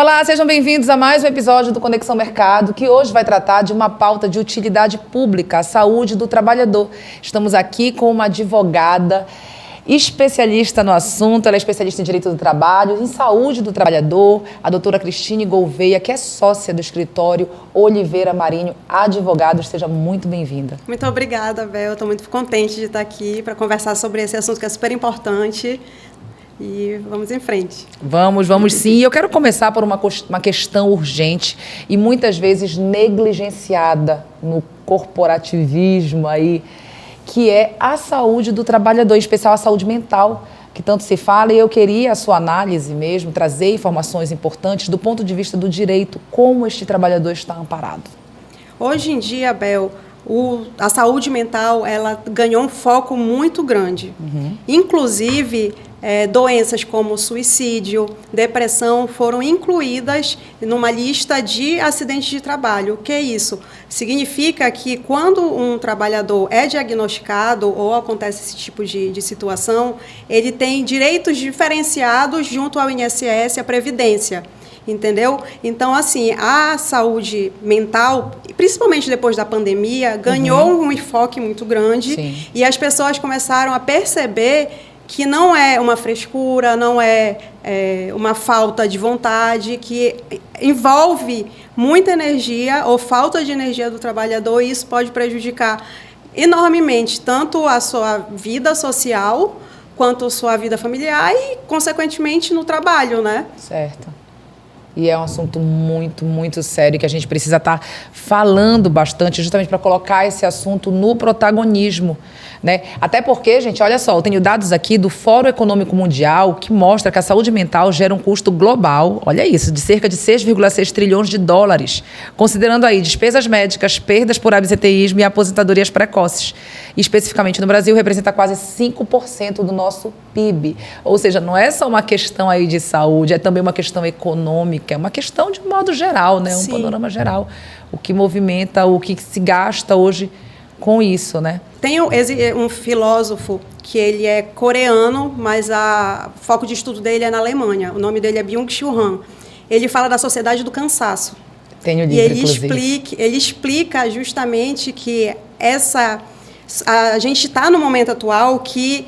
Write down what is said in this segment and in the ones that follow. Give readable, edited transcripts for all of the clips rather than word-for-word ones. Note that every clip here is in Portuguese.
Olá, sejam bem-vindos a mais um episódio do Conexão Mercado, que hoje vai tratar de uma pauta de utilidade pública, a saúde do trabalhador. Estamos aqui com uma advogada especialista no assunto, ela é especialista em direito do trabalho, em saúde do trabalhador, a doutora Cristine Gouveia, que é sócia do escritório Oliveira Marinho Advogados. Seja muito bem-vinda. Muito obrigada, Bel. Estou muito contente de estar aqui para conversar sobre esse assunto que é super importante. E vamos em frente. Vamos sim. E eu quero começar por uma questão urgente e muitas vezes negligenciada no corporativismo aí, que é a saúde do trabalhador, em especial a saúde mental, que tanto se fala. E eu queria a sua análise mesmo, trazer informações importantes do ponto de vista do direito, como este trabalhador está amparado. Hoje em dia, Bel, a saúde mental ela ganhou um foco muito grande. Inclusive, doenças como suicídio, depressão foram incluídas numa lista de acidentes de trabalho. O que é isso? Significa que quando um trabalhador é diagnosticado ou acontece esse tipo de situação, ele tem direitos diferenciados junto ao INSS, à Previdência. Entendeu? Então, assim, a saúde mental, principalmente depois da pandemia, ganhou um enfoque muito grande. Sim. E as pessoas começaram a perceber que não é uma frescura, não é uma falta de vontade, que envolve muita energia ou falta de energia do trabalhador, e isso pode prejudicar enormemente tanto a sua vida social quanto a sua vida familiar e, consequentemente, no trabalho, né? Certo. E é um assunto muito, muito sério que a gente precisa estar falando bastante, justamente para colocar esse assunto no protagonismo, né? Até porque, gente, olha só, eu tenho dados aqui do Fórum Econômico Mundial que mostra que a saúde mental gera um custo global, olha isso, de cerca de 6,6 trilhões de dólares, considerando aí despesas médicas, perdas por absenteísmo e aposentadorias precoces. E, especificamente no Brasil, representa quase 5% do nosso PIB. Ou seja, não é só uma questão aí de saúde, é também uma questão econômica, é uma questão de um modo geral, né? Um panorama geral. O que movimenta, o que se gasta hoje com isso, né? Tem um filósofo que ele é coreano, mas o foco de estudo dele é na Alemanha. O nome dele é Byung-Chul Han. Ele fala da sociedade do cansaço. Tem o livro, e ele explica justamente que a gente está no momento atual que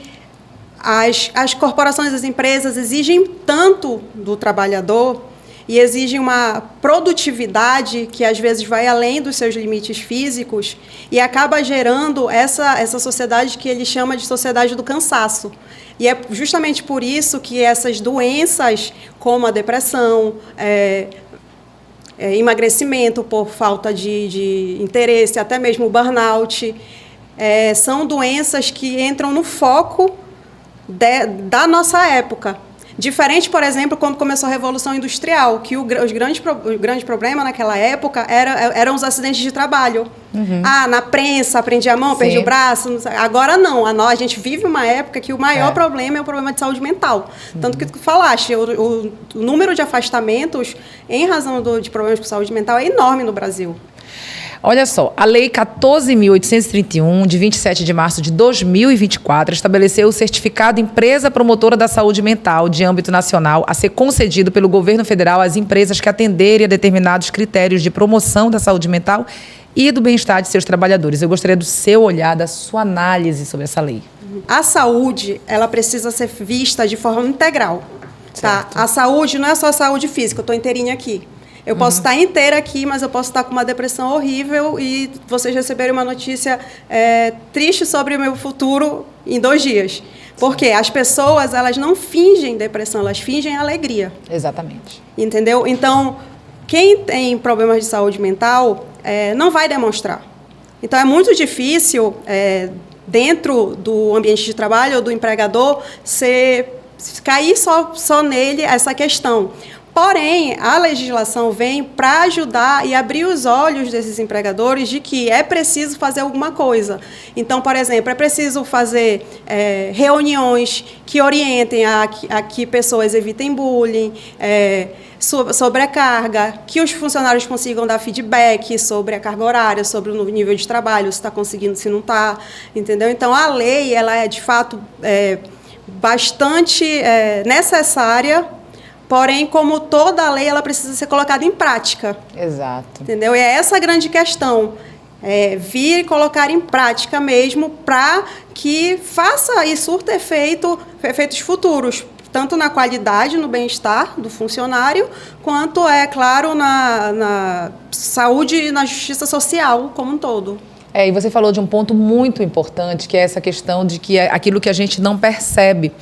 as corporações, as empresas exigem tanto do trabalhador e exigem uma produtividade que às vezes vai além dos seus limites físicos e acaba gerando essa sociedade que ele chama de sociedade do cansaço. E é justamente por isso que essas doenças, como a depressão, emagrecimento por falta de interesse, até mesmo o burnout, são doenças que entram no foco da nossa época. Diferente, por exemplo, quando começou a Revolução Industrial, que o grande problema naquela época eram os acidentes de trabalho. Na prensa, prendi a mão, perdi o braço. Agora não, a gente vive uma época que o maior problema é o problema de saúde mental. Tanto que tu falaste, o número de afastamentos em razão de problemas com saúde mental é enorme no Brasil. Olha só, a Lei 14.831, de 27 de março de 2024, estabeleceu o certificado Empresa Promotora da Saúde Mental de âmbito nacional a ser concedido pelo governo federal às empresas que atenderem a determinados critérios de promoção da saúde mental e do bem-estar de seus trabalhadores. Eu gostaria do seu olhar, da sua análise sobre essa lei. A saúde, ela precisa ser vista de forma integral. Tá? A saúde não é só a saúde física, eu estou inteirinha aqui. Eu posso estar inteira aqui, mas eu posso estar com uma depressão horrível e vocês receberem uma notícia triste sobre o meu futuro em 2 dias. Porque as pessoas, elas não fingem depressão, elas fingem alegria. Exatamente. Entendeu? Então, quem tem problemas de saúde mental não vai demonstrar. Então, é muito difícil, dentro do ambiente de trabalho ou do empregador, cair só nele essa questão. Porém, a legislação vem para ajudar e abrir os olhos desses empregadores de que é preciso fazer alguma coisa. Então, por exemplo, é preciso fazer reuniões que orientem a que pessoas evitem bullying, sobrecarga, que os funcionários consigam dar feedback sobre a carga horária, sobre o nível de trabalho, se está conseguindo, se não está, entendeu? Então, a lei, ela é, de fato, bastante necessária Porém, como toda lei, ela precisa ser colocada em prática. Exato. Entendeu? E é essa a grande questão. Vir e colocar em prática mesmo para que faça e surta efeitos futuros, tanto na qualidade, no bem-estar do funcionário, quanto, é claro, na saúde e na justiça social como um todo. E você falou de um ponto muito importante, que é essa questão de que é aquilo que a gente não percebe.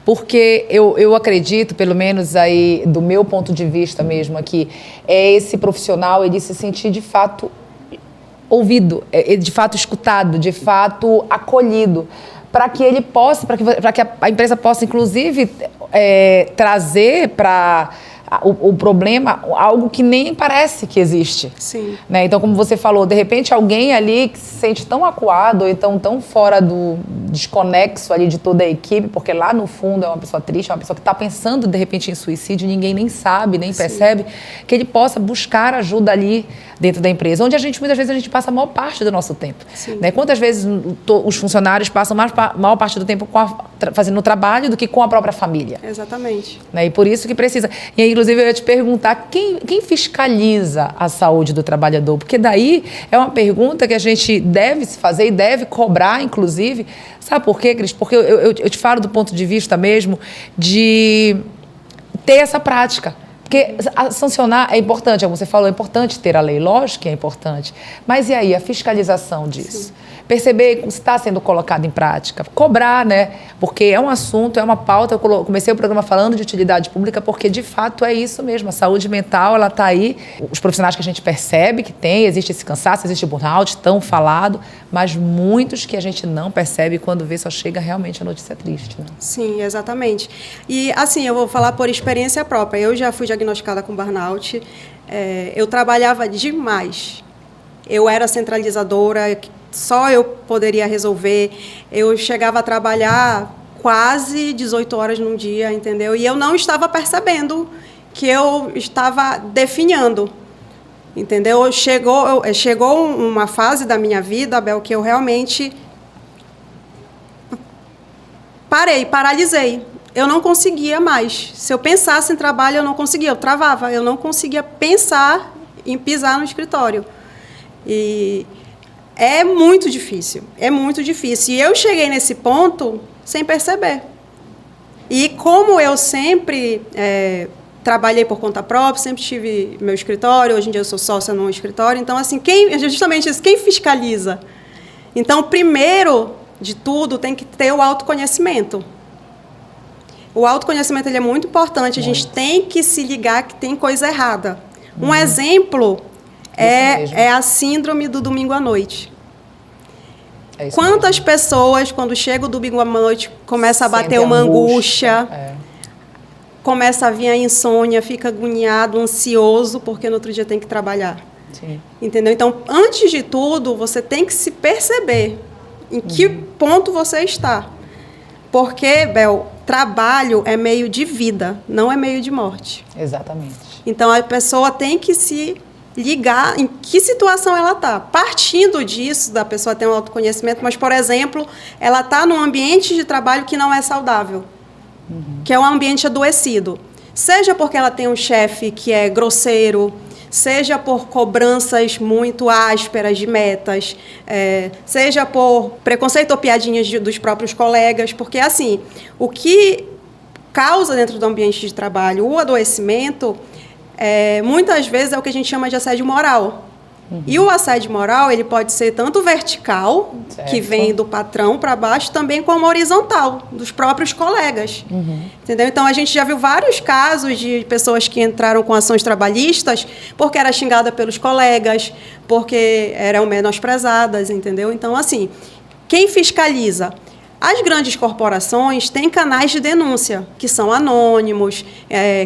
Porque eu acredito, pelo menos aí do meu ponto de vista mesmo aqui, é esse profissional ele se sentir de fato ouvido, de fato escutado, de fato acolhido, para que ele possa, para que a empresa possa, inclusive, trazer para o problema algo que nem parece que existe. Sim. Né? Então, como você falou, de repente alguém ali que se sente tão acuado ou então tão fora do desconexo ali de toda a equipe, porque lá no fundo é uma pessoa triste, é uma pessoa que está pensando de repente em suicídio, ninguém nem sabe, nem percebe, que ele possa buscar ajuda ali dentro da empresa, onde muitas vezes a gente passa a maior parte do nosso tempo. Né? Quantas vezes os funcionários passam maior parte do tempo fazendo o trabalho do que com a própria família? Exatamente. Né? E por isso que precisa. E aí, inclusive, eu ia te perguntar quem fiscaliza a saúde do trabalhador? Porque daí é uma pergunta que a gente deve se fazer e deve cobrar, inclusive. Sabe por quê, Cris? Porque eu te falo do ponto de vista mesmo de ter essa prática. Porque sancionar é importante, como você falou, é importante ter a lei, lógico que é importante. Mas e aí, a fiscalização disso? Sim. Perceber se está sendo colocado em prática, cobrar, né? Porque é um assunto, é uma pauta. Eu comecei o programa falando de utilidade pública porque, de fato, é isso mesmo. A saúde mental, ela está aí. Os profissionais que a gente percebe que tem, existe esse cansaço, existe burnout, tão falado, mas muitos que a gente não percebe quando vê, só chega realmente a notícia triste. Né? Sim, exatamente. E, assim, eu vou falar por experiência própria. Eu já fui diagnosticada com burnout. Eu trabalhava demais. Eu era centralizadora, só eu poderia resolver. Eu chegava a trabalhar quase 18 horas num dia, entendeu? E eu não estava percebendo que eu estava definhando, entendeu? Chegou uma fase da minha vida, Abel, que eu realmente paralisei. Eu não conseguia mais. Se eu pensasse em trabalho, eu não conseguia. Eu travava. Eu não conseguia pensar em pisar no escritório. E é muito difícil. É muito difícil. E eu cheguei nesse ponto sem perceber. E como eu sempre trabalhei por conta própria, sempre tive meu escritório, hoje em dia eu sou sócia num escritório, então, assim, justamente isso, quem fiscaliza? Então, primeiro de tudo, tem que ter o autoconhecimento. O autoconhecimento ele é muito importante, a gente tem que se ligar que tem coisa errada. Um exemplo é a síndrome do domingo à noite. Quantas pessoas, quando chega o domingo à noite, começa a bater uma angústia, começa a vir a insônia, fica agoniado, ansioso, porque no outro dia tem que trabalhar. Sim. Entendeu? Então, antes de tudo, você tem que se perceber em que ponto você está. Porque, Bel, trabalho é meio de vida, não é meio de morte. Exatamente. Então, a pessoa tem que se ligar em que situação ela está. Partindo disso, da pessoa ter um autoconhecimento, mas, por exemplo, ela está num ambiente de trabalho que não é saudável, que é um ambiente adoecido. Seja porque ela tem um chefe que é grosseiro, seja por cobranças muito ásperas de metas, seja por preconceito ou piadinhas dos próprios colegas, porque, assim, o que causa dentro do ambiente de trabalho o adoecimento, muitas vezes é o que a gente chama de assédio moral. E o assédio moral, ele pode ser tanto vertical, que vem do patrão para baixo, também como horizontal, dos próprios colegas. Entendeu? Então, a gente já viu vários casos de pessoas que entraram com ações trabalhistas porque era xingada pelos colegas, porque eram menosprezadas, entendeu? Então, assim, quem fiscaliza? As grandes corporações têm canais de denúncia, que são anônimos,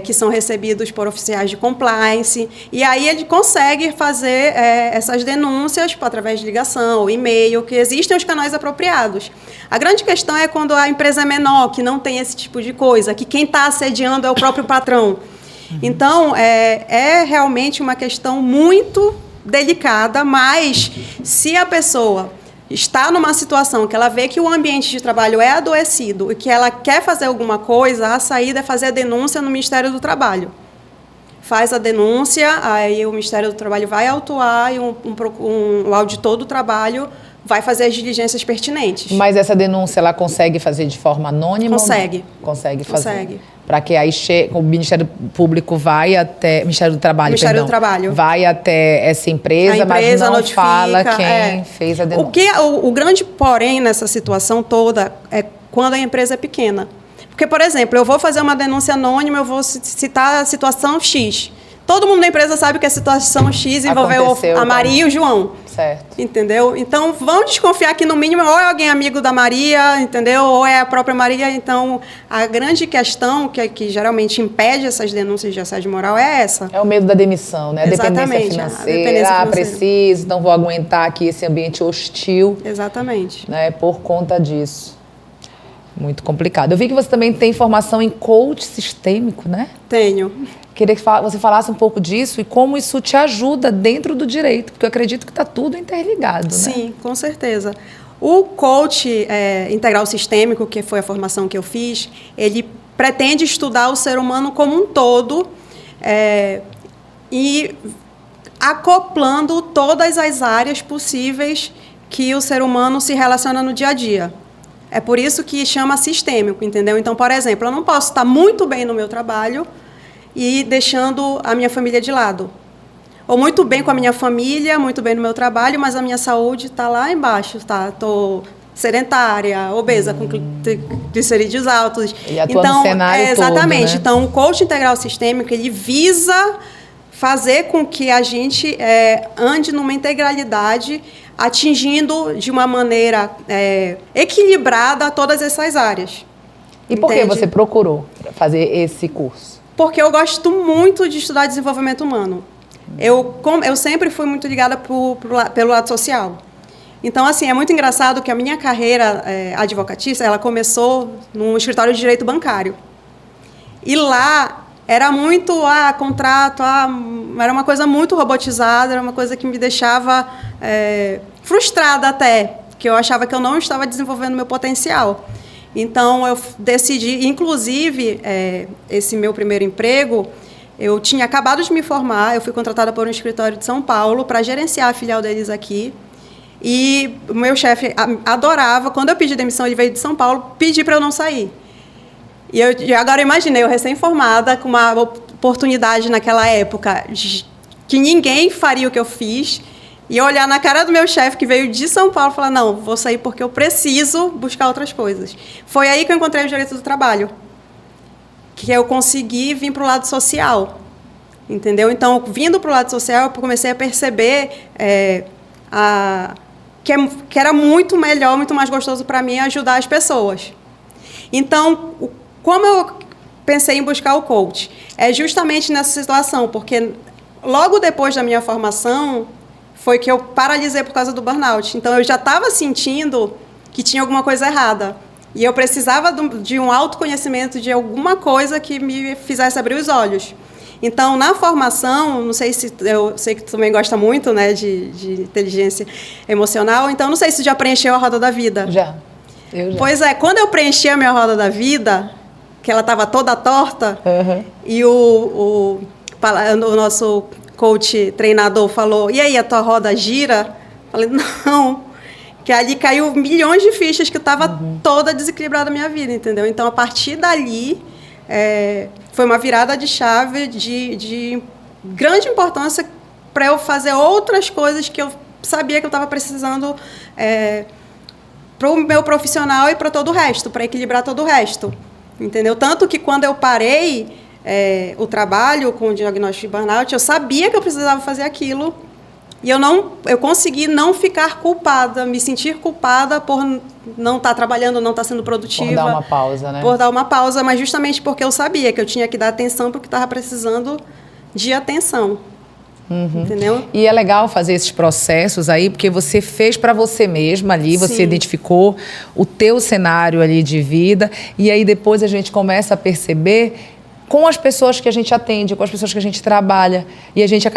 que são recebidos por oficiais de compliance, e aí ele consegue fazer essas denúncias através de ligação ou e-mail, que existem os canais apropriados. A grande questão é quando a empresa é menor, que não tem esse tipo de coisa, que quem está assediando é o próprio patrão. Então, é realmente uma questão muito delicada, mas se a pessoa está numa situação que ela vê que o ambiente de trabalho é adoecido e que ela quer fazer alguma coisa, a saída é fazer a denúncia no Ministério do Trabalho. Faz a denúncia, aí o Ministério do Trabalho vai autuar e o auditor do trabalho vai fazer as diligências pertinentes. Mas essa denúncia ela consegue fazer de forma anônima? Consegue. Consegue fazer. Consegue. Para que aí o Ministério Público vai até... Ministério do Trabalho, Ministério do Trabalho. Vai até essa empresa, mas não notifica, fala quem fez a denúncia. O grande porém nessa situação toda é quando a empresa é pequena. Porque, por exemplo, eu vou fazer uma denúncia anônima, eu vou citar a situação X. Todo mundo da empresa sabe que a situação X envolveu a Maria e o João. Certo. Entendeu? Então, vão desconfiar que, no mínimo, ou é alguém amigo da Maria, entendeu? Ou é a própria Maria. Então, a grande questão que geralmente impede essas denúncias de assédio moral é essa. É o medo da demissão, né? Exatamente. A dependência financeira. Preciso, não vou aguentar aqui esse ambiente hostil. Exatamente. Né? Por conta disso. Muito complicado. Eu vi que você também tem formação em coach sistêmico, né? Tenho. Queria que você falasse um pouco disso e como isso te ajuda dentro do direito, porque eu acredito que está tudo interligado, né? Sim, com certeza. O coach integral sistêmico, que foi a formação que eu fiz, ele pretende estudar o ser humano como um todo e acoplando todas as áreas possíveis que o ser humano se relaciona no dia a dia. É por isso que chama sistêmico, entendeu? Então, por exemplo, eu não posso estar muito bem no meu trabalho e deixando a minha família de lado. Ou muito bem com a minha família, muito bem no meu trabalho, mas a minha saúde está lá embaixo, tá? Estou sedentária, obesa, com triglicerídeos altos. E atua no cenário exatamente. todo, né? Então, o coach integral sistêmico, ele visa fazer com que a gente ande numa integralidade, atingindo de uma maneira equilibrada todas essas áreas. E por que você procurou fazer esse curso? Porque eu gosto muito de estudar desenvolvimento humano. Eu sempre fui muito ligada pelo lado social. Então, assim, é muito engraçado que a minha carreira advocatícia, ela começou num escritório de direito bancário. E lá era muito, contrato, era uma coisa muito robotizada, era uma coisa que me deixava frustrada até, que eu achava que eu não estava desenvolvendo meu potencial. Então, eu decidi, inclusive, esse meu primeiro emprego, eu tinha acabado de me formar, eu fui contratada por um escritório de São Paulo para gerenciar a filial deles aqui. E o meu chefe adorava, quando eu pedi demissão, ele veio de São Paulo, pedir para eu não sair. E agora imaginei, eu recém-formada, com uma oportunidade naquela época, que ninguém faria o que eu fiz, e eu olhar na cara do meu chefe, que veio de São Paulo, e falar, não, vou sair porque eu preciso buscar outras coisas. Foi aí que eu encontrei o direito do trabalho, que eu consegui vir para o lado social, entendeu? Então, vindo para o lado social, eu comecei a perceber que era muito melhor, muito mais gostoso para mim ajudar as pessoas. Então, como eu pensei em buscar o coach? É justamente nessa situação, porque logo depois da minha formação, foi que eu paralisei por causa do burnout. Então, eu já estava sentindo que tinha alguma coisa errada. E eu precisava de um autoconhecimento, de alguma coisa que me fizesse abrir os olhos. Então, na formação, não sei se... Eu sei que tu também gosta muito, né, de inteligência emocional. Então, não sei se já preencheu a roda da vida. Já. Eu já. Pois é, quando eu preenchi a minha roda da vida, que ela estava toda torta, e o nosso coach treinador falou, e aí, a tua roda gira? Eu falei, não, que ali caiu milhões de fichas que estava toda desequilibrada a minha vida, entendeu? Então, a partir dali, foi uma virada de chave de grande importância para eu fazer outras coisas que eu sabia que eu estava precisando para o meu profissional e para todo o resto, para equilibrar todo o resto, entendeu? Tanto que quando eu parei o trabalho com o diagnóstico de burnout, eu sabia que eu precisava fazer aquilo e eu consegui não ficar culpada, me sentir culpada por não estar trabalhando, não estar sendo produtiva. Por dar uma pausa, né? Por dar uma pausa, mas justamente porque eu sabia que eu tinha que dar atenção porque estava precisando de atenção. Entendeu? E é legal fazer esses processos aí, porque você fez para você mesma ali, você Sim. identificou o teu cenário ali de vida, e aí depois a gente começa a perceber com as pessoas que a gente atende, com as pessoas que a gente trabalha, e a gente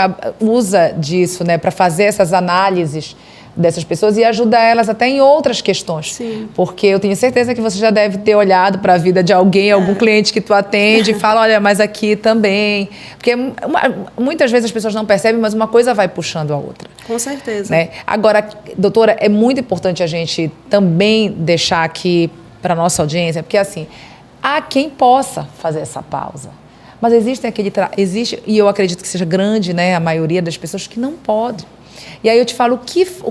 usa disso, né, para fazer essas análises dessas pessoas e ajuda elas até em outras questões. Sim. Porque eu tenho certeza que você já deve ter olhado para a vida de alguém, algum cliente que tu atende e fala, olha, mas aqui também. Porque muitas vezes as pessoas não percebem, mas uma coisa vai puxando a outra. Com certeza. Né? Agora, doutora, é muito importante a gente também deixar aqui para a nossa audiência, porque assim, há quem possa fazer essa pausa. Mas existe, e eu acredito que seja grande, né, a maioria das pessoas que não pode. E aí eu te falo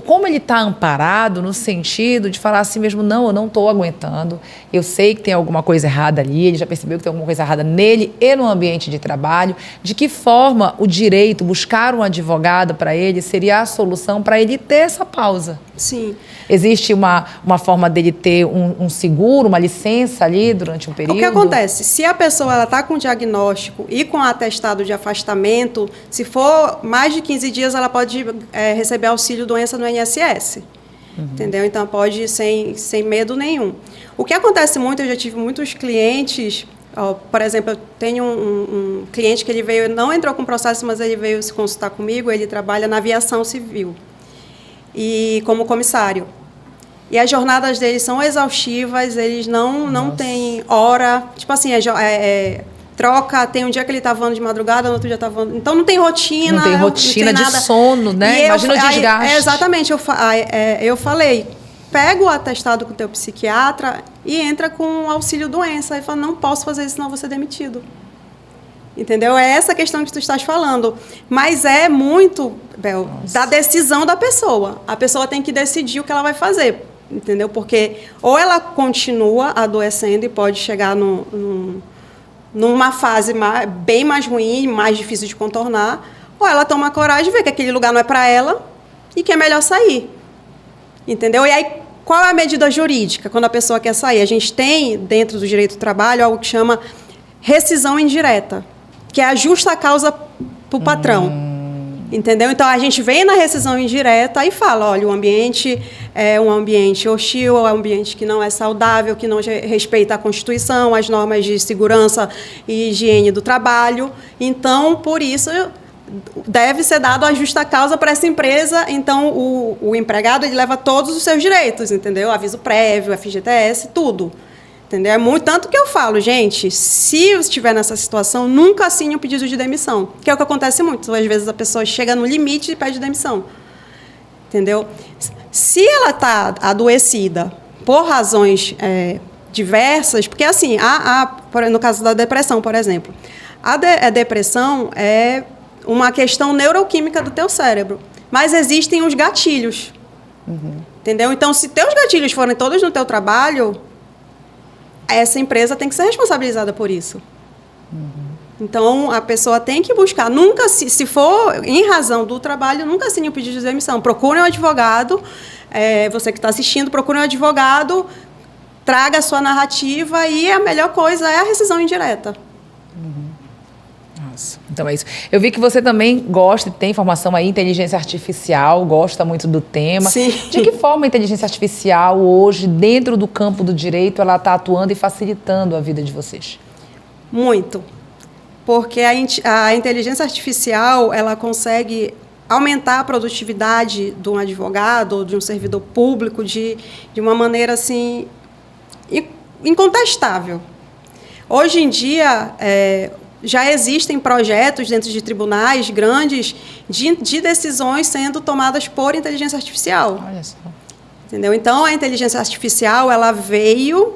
como ele está amparado no sentido de falar assim mesmo, não, eu não estou aguentando, eu sei que tem alguma coisa errada ali, ele já percebeu que tem alguma coisa errada nele e no ambiente de trabalho, de que forma o direito, buscar um advogado para ele seria a solução para ele ter essa pausa. Sim. Existe uma forma dele ter um seguro, uma licença ali durante um período? O que acontece? Se a pessoa está com diagnóstico e com atestado de afastamento, se for mais de 15 dias, ela pode receber auxílio doença no INSS. Entendeu? Então, pode ir sem medo nenhum. O que acontece muito, eu já tive muitos clientes, por exemplo, eu tenho um cliente que ele veio, não entrou com processo, mas ele veio se consultar comigo, ele trabalha na aviação civil. E como comissário. E as jornadas deles são exaustivas, eles não têm hora, tipo assim, troca, tem um dia que ele está voando de madrugada, no outro dia está voando. Então não tem rotina. Não tem rotina não tem de nada. sono, né? Imagina o desgaste. Exatamente, eu falei, pega o atestado com o teu psiquiatra e entra com auxílio doença. Ele fala, não posso fazer isso, senão vou ser demitido. Entendeu? É essa questão que tu estás falando. Mas é muito, Bel, da decisão da pessoa. A pessoa tem que decidir o que ela vai fazer. Entendeu? Porque ou ela continua adoecendo e pode chegar numa fase bem mais ruim, mais difícil de contornar, ou ela toma coragem, vê que aquele lugar não é para ela e que é melhor sair. Entendeu? E aí, qual é a medida jurídica quando a pessoa quer sair? A gente tem, dentro do direito do trabalho, algo que chama rescisão indireta, que é a justa causa para o patrão. Entendeu? Então, a gente vem na rescisão indireta e fala, olha, o ambiente é um ambiente hostil, é um ambiente que não é saudável, que não respeita a Constituição, as normas de segurança e higiene do trabalho. Então, por isso, deve ser dado a justa causa para essa empresa. Então, o empregado ele leva todos os seus direitos, entendeu? Aviso prévio, FGTS, tudo. Entendeu? É muito, tanto que eu falo, gente, se eu estiver nessa situação, nunca assine um pedido de demissão, que é o que acontece muito. Às vezes a pessoa chega no limite e pede demissão. Entendeu? Se ela está adoecida por razões diversas, porque assim, no caso da depressão, por exemplo, a depressão é uma questão neuroquímica do teu cérebro, mas existem os gatilhos. Entendeu? Então, se teus gatilhos forem todos no teu trabalho, essa empresa tem que ser responsabilizada por isso. Então, a pessoa tem que buscar. Nunca, se for em razão do trabalho, nunca assine um pedido de demissão. Procure um advogado, você que está assistindo, procure um advogado, traga a sua narrativa e a melhor coisa é a rescisão indireta. Nossa, então é isso. Eu vi que você também gosta, tem formação aí em inteligência artificial, gosta muito do tema. Sim. De que forma a inteligência artificial hoje, dentro do campo do direito, ela está atuando e facilitando a vida de vocês? Muito. Porque a inteligência artificial, ela consegue aumentar a produtividade de um advogado ou de um servidor público de uma maneira, assim, incontestável. Hoje em dia, já existem projetos dentro de tribunais grandes de decisões sendo tomadas por inteligência artificial. Olha só. Entendeu? Então, a inteligência artificial ela veio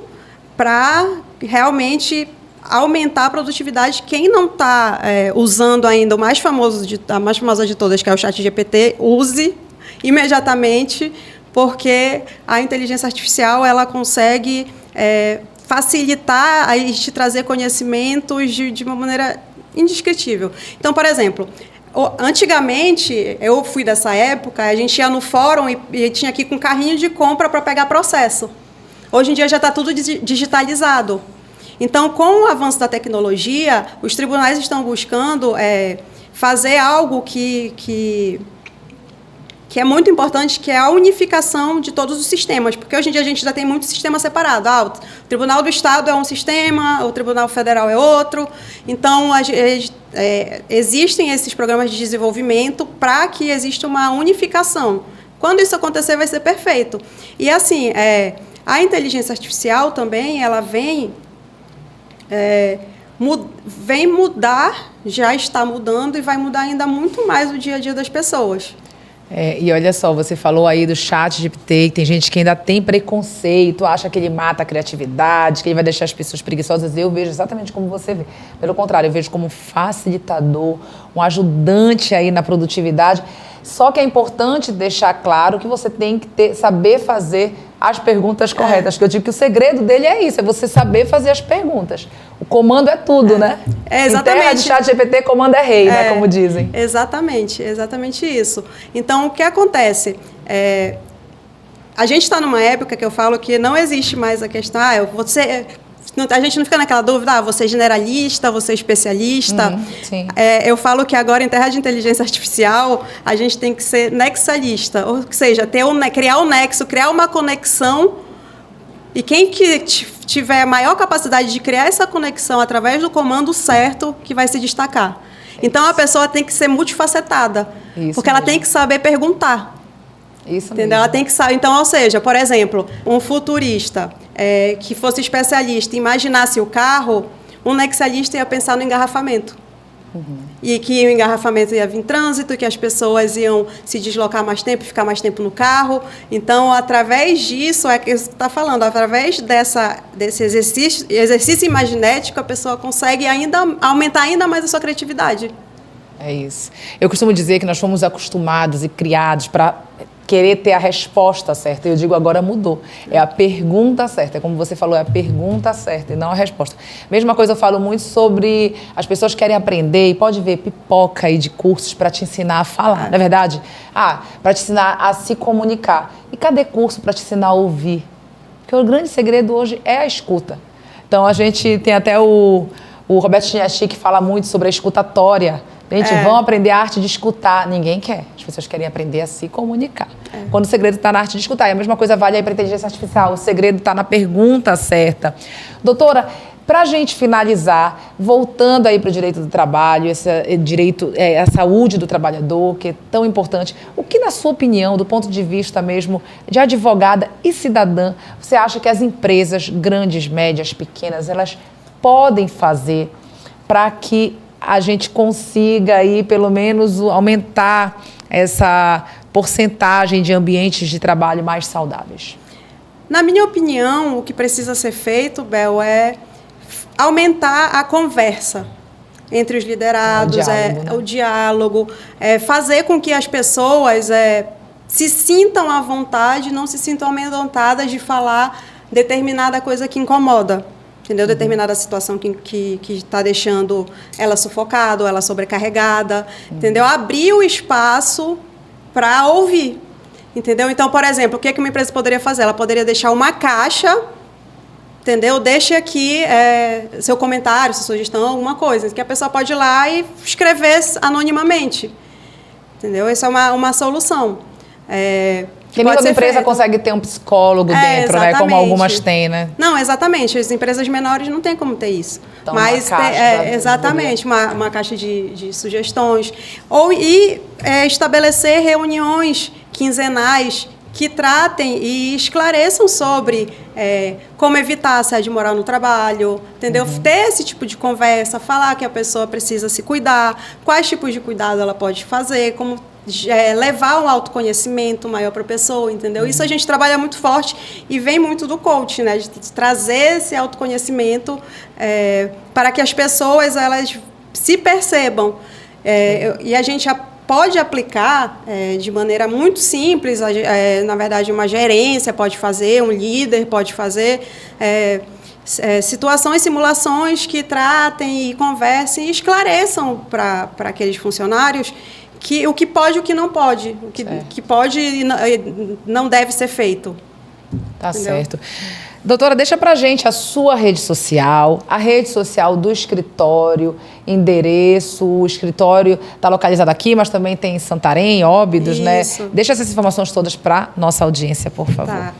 para realmente aumentar a produtividade. Quem não está usando ainda a mais famosa de todas, que é o ChatGPT, use imediatamente, porque a inteligência artificial ela consegue facilitar e te trazer conhecimentos de uma maneira indescritível. Então, por exemplo, antigamente, eu fui dessa época, a gente ia no fórum e tinha que ir com carrinho de compra para pegar processo. Hoje em dia já está tudo digitalizado. Então, com o avanço da tecnologia, os tribunais estão buscando fazer algo que é muito importante, que é a unificação de todos os sistemas, porque hoje em dia a gente já tem muito sistema separado. O Tribunal do Estado é um sistema, o Tribunal Federal é outro. Então, existem esses programas de desenvolvimento para que exista uma unificação, Quando isso acontecer, vai ser perfeito. E assim, a inteligência artificial também, ela vem mudar, já está mudando e vai mudar ainda muito mais o dia a dia das pessoas. E olha só, você falou aí do ChatGPT, que tem gente que ainda tem preconceito, acha que ele mata a criatividade, que ele vai deixar as pessoas preguiçosas. Eu vejo exatamente como você vê. Pelo contrário, eu vejo como um facilitador, um ajudante aí na produtividade. Só que é importante deixar claro que você tem que saber fazer as perguntas corretas. Porque eu digo que o segredo dele é isso, é você saber fazer as perguntas. O comando é tudo, né? Exatamente. Em terra de ChatGPT, comando é rei, né? Como dizem. Exatamente isso. Então, o que acontece? A gente está numa época que eu falo que não existe mais a questão, a gente não fica naquela dúvida, você é generalista, você é especialista. Sim. Eu falo que agora, em terra de inteligência artificial, a gente tem que ser nexalista, ou seja, criar um nexo, criar uma conexão, e quem que tiver a maior capacidade de criar essa conexão através do comando certo, que vai se destacar. Então, a pessoa tem que ser multifacetada, porque ela tem que saber perguntar. Isso entendeu? Mesmo. Ela tem que saber. Então, ou seja, por exemplo, um futurista que fosse especialista e imaginasse o carro, um nexalista ia pensar no engarrafamento. E que o engarrafamento ia vir em trânsito, que as pessoas iam se deslocar mais tempo, ficar mais tempo no carro. Então, através disso, é que você está falando, através desse exercício imaginético, a pessoa consegue aumentar ainda mais a sua criatividade. É isso. Eu costumo dizer que nós fomos acostumados e criados para querer ter a resposta certa. Eu digo, agora mudou. É a pergunta certa. É como você falou, é a pergunta certa e não a resposta. Mesma coisa eu falo muito sobre as pessoas querem aprender e pode ver pipoca aí de cursos para te ensinar a falar, não é verdade? Para te ensinar a se comunicar. E cadê curso para te ensinar a ouvir? Porque o grande segredo hoje é a escuta. Então, a gente tem até o Roberto Chiniachi que fala muito sobre a escutatória. Gente, vão aprender a arte de escutar. Ninguém quer. As pessoas querem aprender a se comunicar. Quando o segredo está na arte de escutar. E a mesma coisa vale aí para a inteligência artificial. O segredo está na pergunta certa. Doutora, para a gente finalizar, voltando aí para o direito do trabalho, a saúde do trabalhador, que é tão importante, o que, na sua opinião, do ponto de vista mesmo de advogada e cidadã, você acha que as empresas, grandes, médias, pequenas, elas podem fazer para que a gente consiga aí, pelo menos, aumentar essa porcentagem de ambientes de trabalho mais saudáveis? Na minha opinião, o que precisa ser feito, Bel, é aumentar a conversa entre os liderados, o diálogo, fazer com que as pessoas se sintam à vontade, não se sintam amedrontadas de falar determinada coisa que incomoda. Entendeu? Determinada situação que está deixando ela sufocada, ou ela sobrecarregada, entendeu? Abrir o espaço para ouvir, entendeu? Então, por exemplo, o que uma empresa poderia fazer? Ela poderia deixar uma caixa, entendeu? Deixe aqui seu comentário, sua sugestão, alguma coisa, que a pessoa pode ir lá e escrever anonimamente, entendeu? Essa é uma solução. Que nem toda empresa consegue ter um psicólogo dentro, exatamente. Né? Como algumas têm, né? Não, exatamente. As empresas menores não têm como ter isso. Então, mas uma caixa exatamente, uma caixa de sugestões. Estabelecer reuniões quinzenais que tratem e esclareçam sobre como evitar assédio moral no trabalho, entendeu? Ter esse tipo de conversa, falar que a pessoa precisa se cuidar, quais tipos de cuidado ela pode fazer, como levar um autoconhecimento maior para a pessoa, entendeu? Isso a gente trabalha muito forte e vem muito do coaching, né? De trazer esse autoconhecimento para que as pessoas elas se percebam. E a gente pode aplicar de maneira muito simples, na verdade, uma gerência pode fazer, um líder pode fazer, situações, simulações que tratem e conversem e esclareçam para aqueles funcionários o que pode e o que não pode, o que pode e não deve ser feito. Tá certo. Doutora, deixa pra gente a sua rede social, a rede social do escritório, endereço, o escritório está localizado aqui, mas também tem em Santarém, Óbidos, né? Deixa essas informações todas para nossa audiência, por favor. Tá.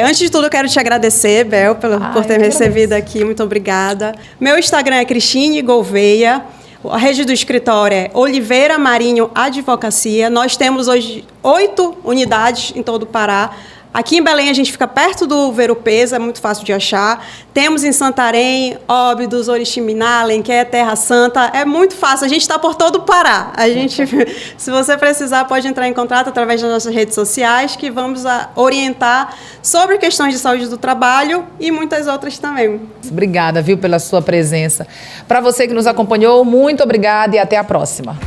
Antes de tudo, eu quero te agradecer, Bel, por ter me recebido aqui. Muito obrigada. Meu Instagram é Cristine Gouveia. A rede do escritório é Oliveira Marinho Advocacia. Nós temos hoje 8 unidades em todo o Pará. Aqui em Belém a gente fica perto do Ver-o-Peso, é muito fácil de achar. Temos em Santarém, Óbidos, Oriximiná, Alenquer, Terra Santa. É muito fácil, a gente está por todo o Pará. Se você precisar, pode entrar em contato através das nossas redes sociais, que vamos orientar sobre questões de saúde do trabalho e muitas outras também. Obrigada, viu, pela sua presença. Para você que nos acompanhou, muito obrigada e até a próxima.